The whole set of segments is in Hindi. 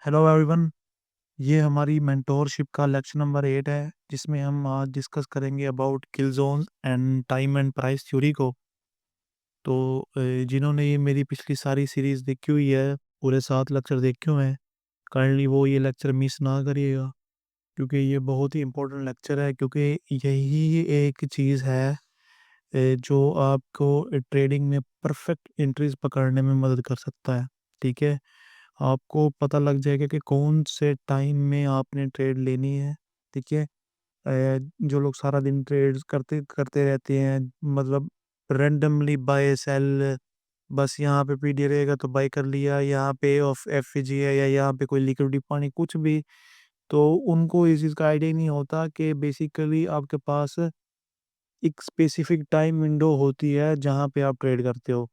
Hello everyone. ये हमारी मेंटोरशिप का लेक्चर नंबर 8 है, जिसमें हम आज डिस्कस करेंगे about kill zones and time and price theory को। तो जिन्होंने ये मेरी पिछली सारी सीरीज देखी हुई है, पूरे 7 लेक्चर देखे हुए हैं, काइंडली वो ये लेक्चर मिस ना करिएगा, क्योंकि ये बहुत ही इंपॉर्टेंट लेक्चर है। क्योंकि यही एक चीज़ है जो आपको ट्रेडिंग में परफेक्ट एंट्रीज पकड़ने में मदद कर सकता है। ठीक है, आपको पता लग जाएगा कि कौन से टाइम में आपने ट्रेड लेनी है। ठीक है, जो लोग सारा दिन ट्रेड करते करते रहते हैं, मतलब रेंडमली बाय सेल, बस यहाँ पे पीडी रहेगा तो बाय कर लिया, यहाँ पे ऑफ एफजी है या यहाँ पे कोई लिक्विडिटी पानी कुछ भी, तो उनको इस चीज़ का आइडिया नहीं होता कि बेसिकली आपके पास एक स्पेसिफिक टाइम विंडो होती है जहाँ पे आप ट्रेड करते हो,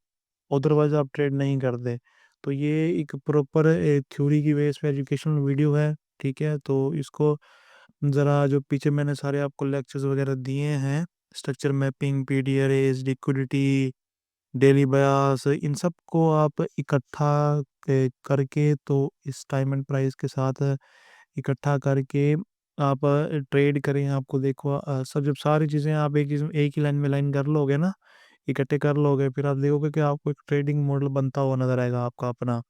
अदरवाइज आप ट्रेड नहीं करते। तो ये एक प्रॉपर थ्योरी की बेस पे एजुकेशनल वीडियो है। ठीक है, तो इसको ज़रा, जो पीछे मैंने सारे आपको लेक्चर्स वगैरह दिए हैं, structure mapping, PD arrays, liquidity, daily bias, इन सब को आप इकट्ठा करके, तो इस टाइम एंड प्राइस के साथ इकट्ठा करके आप ट्रेड करें। आपको देखो सब, जब सारी चीज़ें आप एक ही लाइन में लाइन कर लोगे ना, इकट्ठे कर लोगे, फिर आप देखोगे कि आपको एक ट्रेडिंग मॉडल बनता हुआ नजर आएगा आपका अपना।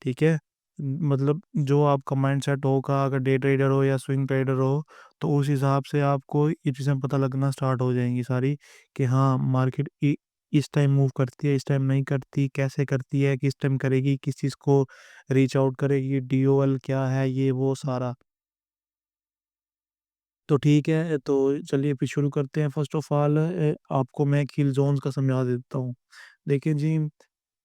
ठीक है, मतलब जो आपका माइंड सेट होगा, अगर डे ट्रेडर हो या स्विंग ट्रेडर हो, तो उस हिसाब से आपको ये चीज़ें पता लगना स्टार्ट हो जाएंगी सारी, कि हाँ मार्केट इस टाइम मूव करती है, इस टाइम नहीं करती, कैसे करती है, किस टाइम करेगी, किस चीज़ को रीच आउट करेगी, डीओएल क्या है, ये वो सारा। तो ठीक है, तो चलिए फिर शुरू करते हैं। फर्स्ट ऑफ ऑल आपको मैं किल जोन्स का समझा देता हूँ। देखिए जी,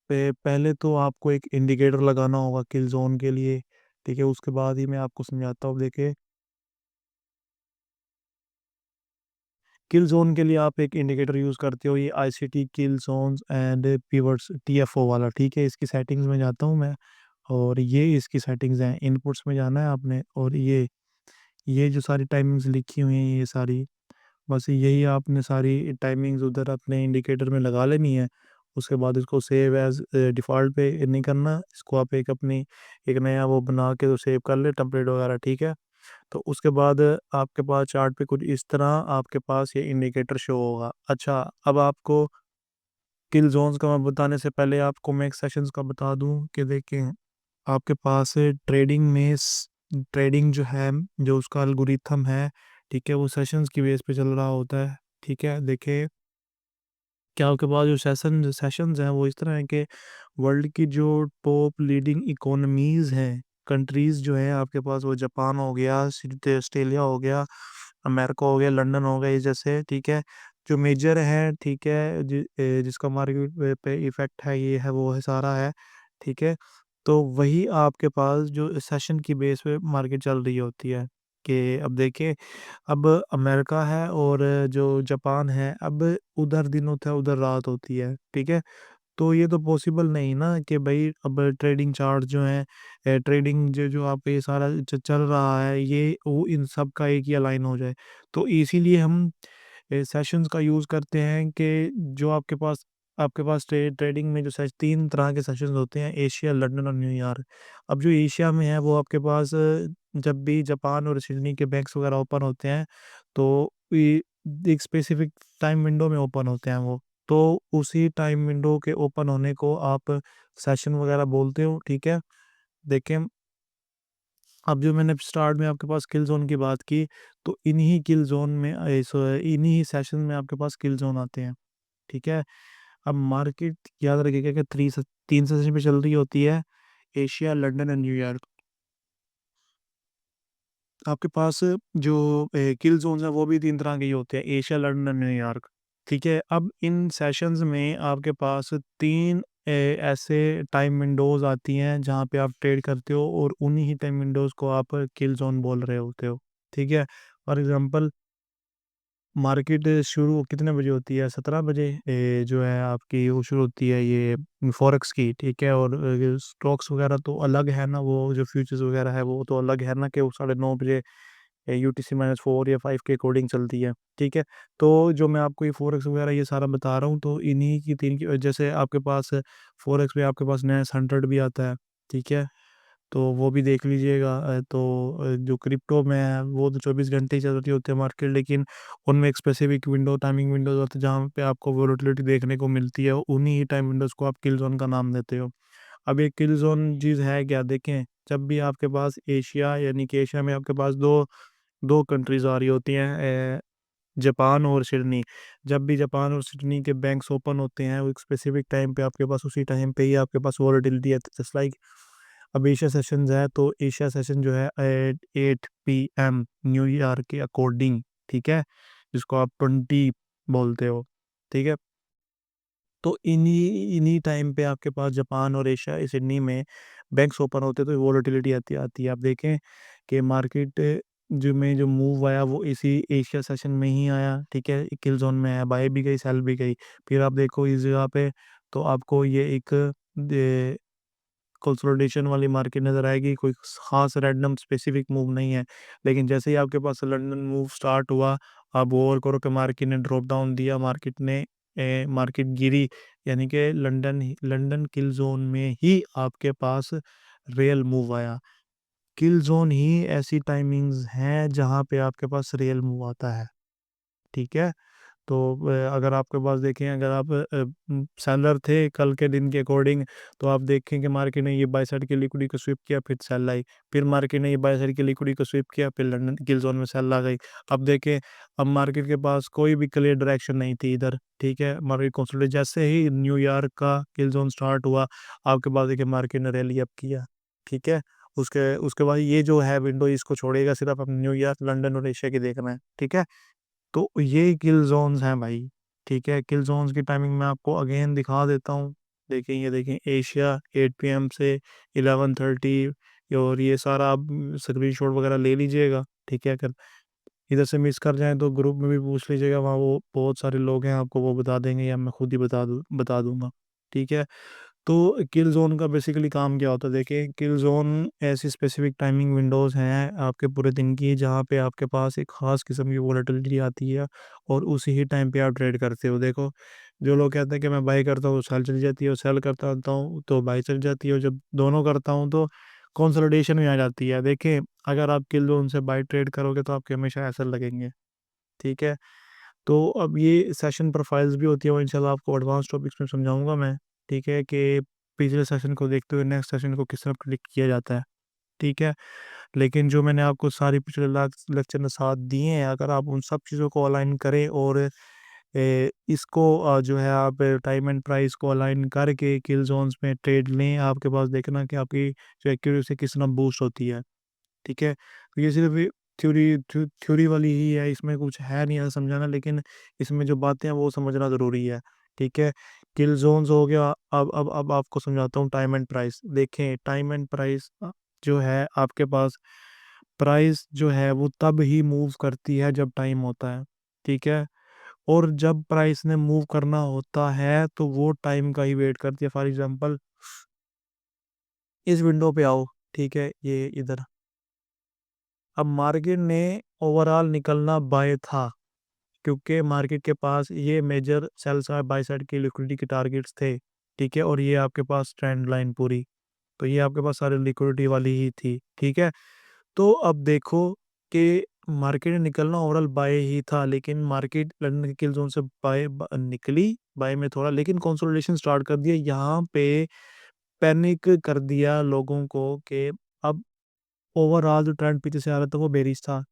पहले तो आपको एक इंडिकेटर लगाना होगा किल जोन के लिए। ठीक है, उसके बाद ही मैं आपको समझाता हूँ। देखिए, किल जोन के लिए आप एक इंडिकेटर यूज़ करते हो, ये ICT kill zones and पीवर्ट्स TFO वाला। ठीक है, इसकी सेटिंग्स में जाता हूँ मैं, और ये इसकी सेटिंग्स हैं। इनपुट्स में जाना है आपने, और ये जो सारी टाइमिंग्स लिखी हुई हैं, ये सारी, बस यही आपने सारी टाइमिंग्स उधर अपने इंडिकेटर में लगा लेनी है। उसके बाद इसको सेव एज डिफ़ॉल्ट पे नहीं करना, इसको आप एक अपनी एक नया वो बना के तो सेव कर ले, टेम्पलेट वगैरह। ठीक है, तो उसके बाद आपके पास चार्ट पे कुछ इस तरह आपके पास ये इंडिकेटर शो होगा। अच्छा, अब आपको किल जोन्स का मैं बताने से पहले आपको मैं एक सेशंस का बता दूं कि देखें, आपके पास ट्रेडिंग में ट्रेडिंग जो है, जो उसका एल्गोरिथम है, ठीक है, वो सेशंस की बेस पे चल रहा होता है। ठीक है, देखिए, क्या आपके पास जो सेशंस हैं वो इस तरह है कि वर्ल्ड की जो टॉप लीडिंग इकोनॉमीज हैं, कंट्रीज जो हैं आपके पास, वो जापान हो गया, ऑस्ट्रेलिया हो गया, अमेरिका हो गया, लंदन हो गया, ये जैसे। ठीक है, जो मेजर है, ठीक है, जिसका मार्केट पे इफेक्ट है, ये है, वो है, सारा है। ठीक है, तो वही आपके पास जो सेशन की बेस पे मार्केट चल रही होती है। कि अब देखिए, अब अमेरिका है और जो जापान है, अब उधर दिन होता है, उधर रात होती है। ठीक है, तो ये तो पॉसिबल नहीं ना कि भाई अब ट्रेडिंग चार्ट जो है, ट्रेडिंग जो जो आप ये सारा चल रहा है, ये वो इन सब का एक ही अलाइन हो जाए। तो इसीलिए हम सेशंस का यूज़ करते हैं कि जो आपके पास ट्रेडिंग में जो तीन तरह के सेशंस होते हैं, एशिया, लंदन और न्यूयॉर्क। अब जो एशिया में है, वो आपके पास जब भी जापान और सिडनी के बैंक्स वगैरह ओपन होते हैं, तो एक स्पेसिफिक टाइम विंडो में ओपन होते हैं वो, तो उसी टाइम विंडो के ओपन होने को आप सेशन वगैरह बोलते हो। ठीक है, देखें, अब जो मैंने स्टार्ट में आपके पास किल जोन की बात की, तो इन्हीं किल जोन में इन्हीं सेशन में आपके पास किल जोन आते हैं। ठीक है, अब मार्केट याद रखिएगा कि तीन सेशन पे चल रही होती है, एशिया, लंदन एंड न्यूयॉर्क। आपके पास जो किल जोन्स हैं वो भी तीन तरह के ही होते हैं, एशिया, लंदन, न्यूयॉर्क। ठीक है, अब इन सेशंस में आपके पास तीन ऐसे टाइम विंडोज आती हैं जहाँ पे आप ट्रेड करते हो, और उन्हीं ही टाइम विंडोज को आप किल जोन बोल रहे होते हो। ठीक है, फॉर एग्जांपल, मार्केट शुरू कितने बजे होती है? 17 बजे जो है आपकी वो शुरू होती है, ये फॉरेक्स की। ठीक है, और स्टॉक्स वगैरह तो अलग है ना, वो जो फ्यूचर्स वगैरह है वो तो अलग है ना, कि वो 9:30 बजे UTC-4 या 5 के अकॉर्डिंग चलती है। ठीक है, तो जो मैं आपको ये फॉरेक्स वगैरह ये सारा बता रहा हूँ, तो इन्हीं की तीन की, जैसे आपके पास फॉरेक्स में आपके पास नेस 100 भी आता है। ठीक है, तो वो भी देख लीजिएगा। जो क्रिप्टो में है वो तो 24 घंटे ही चल रही होती है मार्केट, लेकिन उनमें एक स्पेसिफिक विंडो, टाइमिंग विंडोज होती है जहाँ पे आपको वोलेटिलिटी देखने को मिलती है, उन्हीं ही टाइम विंडोज को आप किल जोन का नाम देते हो। अब ये किल जोन चीज़ है क्या, देखें, जब भी आपके पास एशिया, यानी कि एशिया में आपके पास दो दो कंट्रीज आ रही होती हैं, जापान और सिडनी। जब भी जापान और सिडनी के बैंक्स ओपन होते हैं वो एक स्पेसिफिक टाइम पे आपके पास, उसी टाइम पे ही आपके पास वॉलेटिलिटी है, जस्ट लाइक अब एशिया सेशंस है, तो एशिया सेशन जो है एट 8 PM न्यूयॉर्क के अकॉर्डिंग, ठीक है, जिसको आप 20 बोलते हो, ठीक है। तो इन्हीं इन्हीं टाइम पे आपके पास जापान और एशिया सिडनी में बैंक्स ओपन होते हैं, तो वॉलेटिलिटी आती आती है। आप देखें कि मार्केट जो मूव आया वो इसी एशिया सेशन में ही आया, ठीक है, किल जोन में आया, बाय भी गई, सेल भी गई। फिर आप देखो इस जगह पे, तो आपको ये एक कंसोलिडेशन वाली मार्केट नज़र आएगी, कोई खास रैंडम स्पेसिफिक मूव नहीं है। लेकिन जैसे ही आपके पास लंदन मूव स्टार्ट हुआ, आप गौर करो कि मार्केट ने ड्रॉप डाउन दिया, मार्केट गिरी, यानी कि लंदन किल जोन में ही आपके पास रियल मूव आया। किल जोन ही ऐसी टाइमिंग्स हैं जहाँ पे आपके पास रियल मूव आता है, ठीक है। तो अगर आपके पास देखें, अगर आप सेलर थे कल के दिन के अकॉर्डिंग, तो आप देखें कि मार्केट ने ये बाय साइड की लिक्विडिटी को स्विप किया, फिर सेल आई, फिर मार्केट ने ये बाय साइड की लिक्विडिटी को स्विप किया, फिर लंदन किल जोन में सेल आ गई। अब देखें, अब मार्केट के पास कोई भी क्लियर डायरेक्शन नहीं थी इधर, ठीक है, मार्केट कंसोलिडेट जैसे ही न्यूयॉर्क का किल जोन स्टार्ट हुआ, आपके पास देखिए मार्केट ने रैली अप किया, ठीक है। उसके उसके बाद ये जो है विंडो, इसको छोड़ेगा, सिर्फ अपने न्यूयॉर्क, लंदन और एशिया की देखना है, ठीक है। तो ये किल जोन्स हैं भाई, ठीक है। किल जोन्स की टाइमिंग मैं आपको अगेन दिखा देता हूँ। देखें, ये देखें, एशिया 8 PM से 11:30, और ये सारा आप स्क्रीन शॉट वगैरह ले लीजिएगा, ठीक है। अगर इधर से मिस कर जाए तो ग्रुप में भी पूछ लीजिएगा, वहाँ वो बहुत सारे लोग हैं, आपको वो बता देंगे, या मैं खुद ही बता दूंगा, ठीक है। तो किल जोन का बेसिकली काम क्या होता है, देखिए, किल जोन ऐसी स्पेसिफिक टाइमिंग विंडोज़ हैं आपके पूरे दिन की, जहाँ पे आपके पास एक ख़ास किस्म की वोलेटिलिटी आती है, और उसी ही टाइम पे आप ट्रेड करते हो। देखो, जो लोग कहते हैं कि मैं बाई करता हूँ सेल चली जाती है, और सेल करता हूँ तो बाई चल जाती है, और जब दोनों करता हूँ तो कंसोलिडेशन में आ जाती है। देखिए, अगर आप किल जोन से बाई ट्रेड करोगे तो आपके हमेशा ऐसे लगेंगे, ठीक है। तो अब ये सेशन प्रोफाइल्स भी होती है, वो इंशाल्लाह आपको एडवांस टॉपिक्स में समझाऊंगा मैं, ठीक है, कि पिछले सेशन को देखते हुए नेक्स्ट सेशन को किस तरह प्रिडिक्ट किया जाता है, ठीक है। लेकिन जो मैंने आपको सारी पिछले लेक्चर में साथ दिए हैं, अगर आप उन सब चीज़ों को अलाइन करें, और इसको जो है आप टाइम एंड प्राइस को अलाइन करके किल जोन्स में ट्रेड लें, आपके पास देखना कि आपकी जो एक्यूरेसी किस तरह बूस्ट होती है, ठीक है। तो ये सिर्फ थ्योरी वाली ही है, इसमें कुछ है नहीं है समझाना, लेकिन इसमें जो बातें हैं वो समझना ज़रूरी है, ठीक है। किल जोन्स हो गया। अब आपको समझाता हूँ टाइम एंड प्राइस। देखें, टाइम एंड प्राइस जो है आपके पास, प्राइस जो है वो तब ही मूव करती है जब टाइम होता है, ठीक है। और जब प्राइस ने मूव करना होता है तो वो टाइम का ही वेट करती है। फॉर एग्जांपल, इस विंडो पे आओ, ठीक है, ये इधर। अब मार्केट ने ओवरऑल निकलना बाय था, क्योंकि मार्केट के पास ये major sell side buy side की लिक्विडिटी के टारगेट्स थे, ठीक है, और ये आपके पास ट्रेंड लाइन पूरी, तो ये आपके पास सारी लिक्विडिटी वाली ही थी, ठीक है। तो अब देखो कि मार्केट ने निकलना ओवरऑल बाय ही था, लेकिन मार्केट लंदन के किल जोन से निकली बाय में थोड़ा, लेकिन कंसोलिडेशन स्टार्ट कर दिया यहाँ पे। पैनिक कर दिया लोगों को कि अब ओवरऑल जो ट्रेंड पीछे से आ रहा था वो बेरिश था।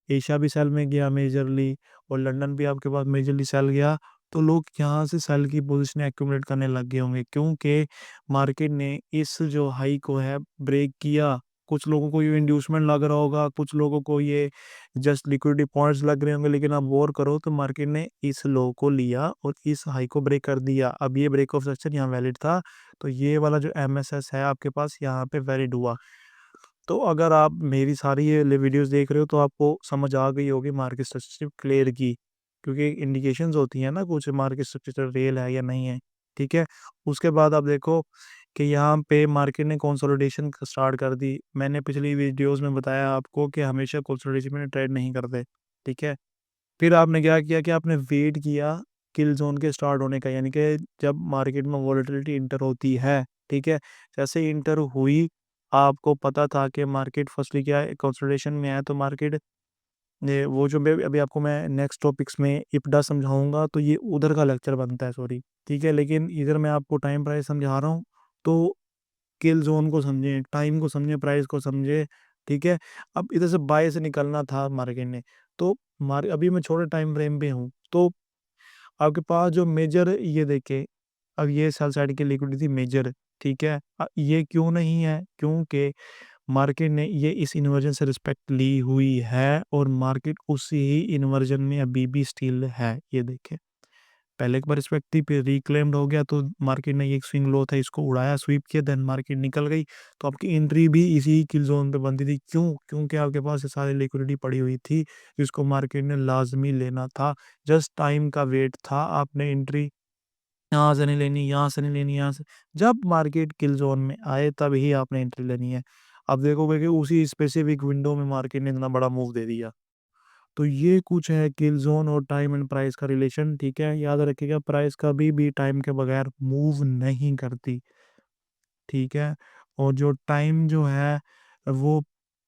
एशिया भी सेल में गया मेजरली, और लंदन भी आपके पास मेजरली सेल गया। तो लोग यहाँ से सेल की पोजीशन एक्यूमुलेट करने लग गए होंगे, क्योंकि मार्केट ने इस जो हाई को है ब्रेक किया। कुछ लोगों को ये इंड्यूसमेंट लग रहा होगा, कुछ लोगों को ये जस्ट लिक्विडिटी पॉइंट्स लग रहे होंगे, लेकिन आप गौर करो तो मार्केट ने इस लो को लिया और इस हाई को ब्रेक कर दिया। अब ये ब्रेक ऑफ सेक्शन यहाँ वैलिड था, तो ये वाला जो MSS है आपके पास यहाँ पे वैलिड हुआ। तो अगर आप मेरी सारी ये वीडियोस देख रहे हो तो आपको समझ आ गई होगी मार्केट स्ट्रक्चर क्लियर की, क्योंकि इंडिकेशंस होती हैं ना कुछ मार्केट स्ट्रक्चर रियल है या नहीं है, ठीक है। उसके बाद आप देखो कि यहाँ पे मार्केट ने कंसोलिडेशन स्टार्ट कर दी। मैंने पिछली वीडियोस में बताया आपको कि हमेशा कंसोलिडेशन में ट्रेड नहीं करते, ठीक है। फिर आपने क्या किया कि आपने वेट किया किल जोन के स्टार्ट होने का, यानी कि जब मार्केट में वॉलेटिलिटी इंटर होती है, ठीक है, जैसे ही इंटर हुई आपको पता था कि मार्केट फर्स्टली क्या है, कंसोलिडेशन में है, तो मार्केट ये वो जो मैं अभी आपको मैं नेक्स्ट टॉपिक्स में इप्डा समझाऊंगा, तो ये उधर का लेक्चर बनता है, सॉरी, ठीक है। लेकिन इधर मैं आपको टाइम प्राइस समझा रहा हूँ, तो किल जोन को समझें, टाइम को समझें, प्राइस को समझें, ठीक है। अब इधर से बाय से निकलना था मार्केट ने, तो अभी मैं छोटे टाइम फ्रेम पे हूँ, तो आपके पास जो मेजर ये देखे, अब ये सेल साइड की लिक्विडिटी मेजर, ठीक है। ये क्यों नहीं है, क्योंकि मार्केट ने ये इस इन्वर्जन से रिस्पेक्ट ली हुई है और मार्केट उसी ही इन्वर्जन में अभी भी स्टिल है, ये देखें। पहले एक बार रिस्पेक्ट थी, फिर रिक्लेम्ड हो गया, तो मार्केट ने ये स्विंग लो था, इसको उड़ाया, स्वीप किया, देन मार्केट निकल गई, तो आपकी एंट्री भी इसी किल जोन पे बनती थी। क्यों? क्योंकि आपके पास ये सारी लिक्विडिटी पड़ी हुई थी, जिसको मार्केट ने लाजमी लेना था। जस्ट टाइम का वेट था, आपने एंट्री यहाँ से नहीं लेनी, यहाँ से नहीं लेनी, यहाँ से, जब मार्केट किल जोन में आए तब ही आपने एंट्री लेनी है। अब देखोगे कि उसी स्पेसिफिक विंडो में मार्केट ने इतना बड़ा मूव दे दिया। तो ये कुछ है किल जोन और टाइम एंड प्राइस का रिलेशन, ठीक है। याद रखिएगा, प्राइस कभी भी टाइम के बगैर मूव नहीं करती, ठीक है। और जो टाइम जो है वो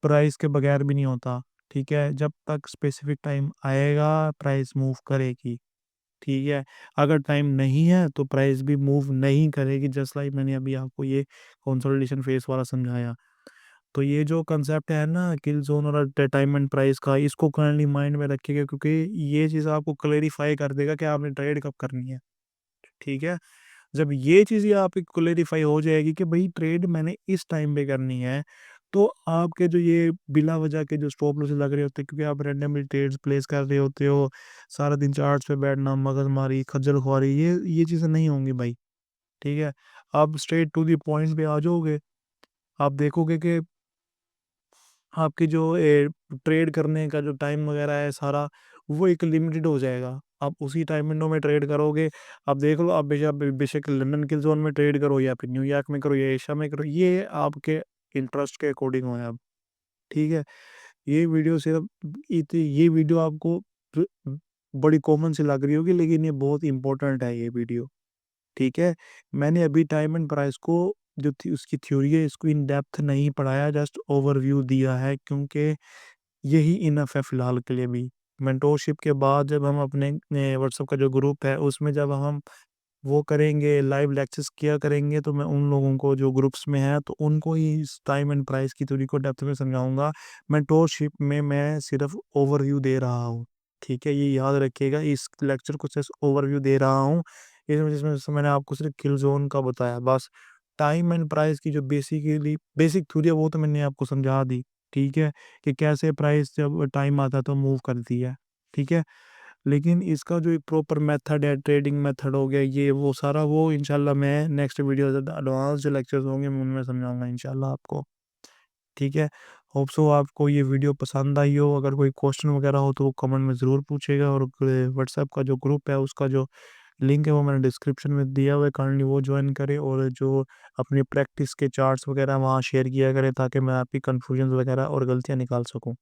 प्राइस के बगैर भी नहीं होता, ठीक है। जब तक स्पेसिफिक टाइम आएगा प्राइस मूव करेगी, ठीक है। अगर टाइम नहीं है तो प्राइस भी मूव नहीं करेगी, जस्ट लाइक मैंने अभी आपको ये कंसोलिडेशन फेस वाला समझाया। तो ये जो कंसेप्ट है ना किल जोन और टाइम एंड प्राइस का, इसको करंटली माइंड में रखिएगा, क्योंकि ये चीज़ आपको क्लेरिफाई कर देगा कि आपने ट्रेड कब करनी है, ठीक है। जब ये चीज़ें आपकी क्लेरिफाई हो जाएगी कि भाई ट्रेड मैंने इस टाइम पे करनी है, तो आपके जो ये बिला वजह के जो स्टॉप लॉस लग रहे होते हैं, क्योंकि आप रैंडमली ट्रेड्स प्लेस कर रहे होते हो, सारा दिन चार्ट्स पे बैठना, मगजमारी, खज्जल खुआरी, ये चीज़ें नहीं होंगी भाई, ठीक है। आप स्ट्रेट टू द पॉइंट पे आ जाओगे, आप देखोगे कि आपकी जो ट्रेड करने का जो टाइम वगैरह है सारा, वो एक लिमिटेड हो जाएगा। आप उसी टाइम विंडो में ट्रेड करोगे। आप देख लो, आप बेशक बेशक लंदन के जोन में ट्रेड करो या फिर न्यूयॉर्क में करो या एशिया में करो, ये आपके इंटरेस्ट के अकॉर्डिंग हो अब, ठीक है। ये वीडियो सिर्फ ये वीडियो आपको बड़ी कॉमन सी लग रही होगी, लेकिन ये बहुत इंपॉर्टेंट है ये वीडियो, ठीक है। मैंने अभी टाइम एंड प्राइस को जो थी उसकी थ्योरी है, इसको इन डेप्थ नहीं पढ़ाया, जस्ट ओवरव्यू दिया है, क्योंकि यही इनफ है फिलहाल के लिए भी। मेंटोरशिप के बाद जब हम अपने व्हाट्सएप का जो ग्रुप है उसमें जब हम वो करेंगे, लाइव लेक्चर्स किया करेंगे, तो मैं उन लोगों को जो ग्रुप्स में है तो उनको ही इस टाइम एंड प्राइस की थ्योरी को डेप्थ में समझाऊंगा। मेंटोरशिप में मैं सिर्फ ओवरव्यू दे रहा हूँ, ठीक है। ये याद रखिएगा, इस लेक्चर को सिर्फ ओवरव्यू दे रहा हूँ, इसमें जिसमें से मैंने आपको सिर्फ किल जोन का बताया बस। टाइम एंड प्राइस की जो बेसिकली बेसिक थ्योरी है वो तो मैंने आपको समझा दी, ठीक है, कि कैसे प्राइस जब टाइम आता है तो मूव करती है, ठीक है। लेकिन इसका जो एक प्रॉपर मेथड है, ट्रेडिंग मेथड हो गया, ये वो सारा, वो इंशाल्लाह मैं नेक्स्ट वीडियो एडवांस जो लेक्चर्स होंगे मैं उनमें समझाऊंगा इंशाल्लाह आपको, ठीक है। होप सो आपको ये वीडियो पसंद आई हो। अगर कोई क्वेश्चन वगैरह हो तो वो कमेंट में ज़रूर पूछेगा, और व्हाट्सएप का जो ग्रुप है उसका जो लिंक है वो मैंने डिस्क्रिप्शन में दिया हुआ है, काइंडली वो ज्वाइन करें, और जो अपनी प्रैक्टिस के चार्ट्स वगैरह वहाँ शेयर किया करें, ताकि मैं आपकी कन्फ्यूजन वगैरह और गलतियाँ निकाल सकूँ।